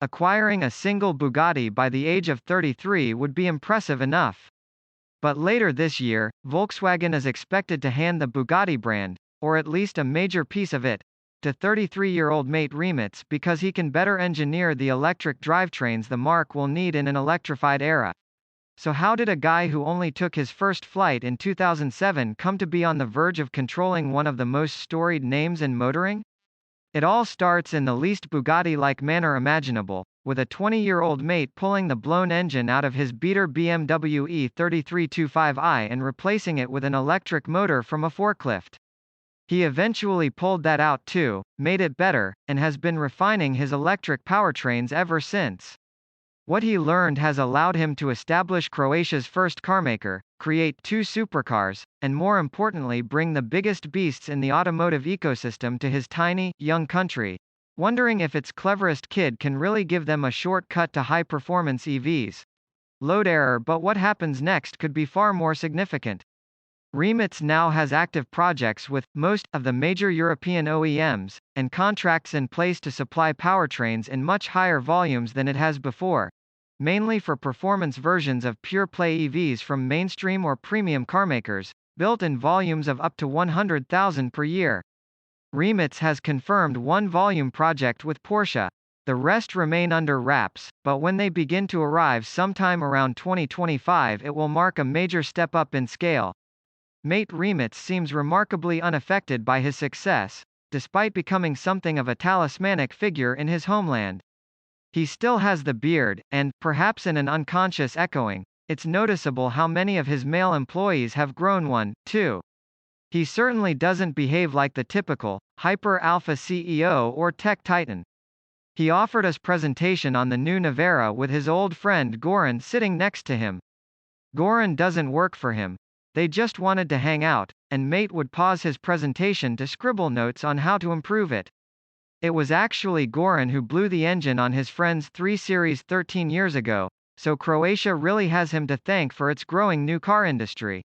Acquiring a single Bugatti by the age of 33 would be impressive enough. But later this year, Volkswagen is expected to hand the Bugatti brand, or at least a major piece of it, to 33-year-old Mate Rimac because he can better engineer the electric drivetrains the marque will need in an electrified era. So how did a guy who only took his first flight in 2007 come to be on the verge of controlling one of the most storied names in motoring? It all starts in the least Bugatti-like manner imaginable, with a 20-year-old mate pulling the blown engine out of his beater BMW E3325i and replacing it with an electric motor from a forklift. He eventually pulled that out too, made it better, and has been refining his electric powertrains ever since. What he learned has allowed him to establish Croatia's first carmaker, create two supercars, and more importantly bring the biggest beasts in the automotive ecosystem to his tiny, young country, wondering if its cleverest kid can really give them a shortcut to high-performance EVs. Load error, but what happens next could be far more significant. Rimac now has active projects with most of the major European OEMs, and contracts in place to supply powertrains in much higher volumes than it has before, mainly for performance versions of pure-play EVs from mainstream or premium carmakers, built in volumes of up to 100,000 per year. Rimac has confirmed one volume project with Porsche. The rest remain under wraps, but when they begin to arrive sometime around 2025 it will mark a major step up in scale. Mate Rimac seems remarkably unaffected by his success, despite becoming something of a talismanic figure in his homeland. He still has the beard, and, perhaps in an unconscious echoing, it's noticeable how many of his male employees have grown one, too. He certainly doesn't behave like the typical, hyper-alpha CEO or tech titan. He offered us presentation on the new Navara with his old friend Goran sitting next to him. Goran doesn't work for him. They just wanted to hang out, and Mate would pause his presentation to scribble notes on how to improve it. It was actually Goran who blew the engine on his friend's 3 Series 13 years ago, so Croatia really has him to thank for its growing new car industry.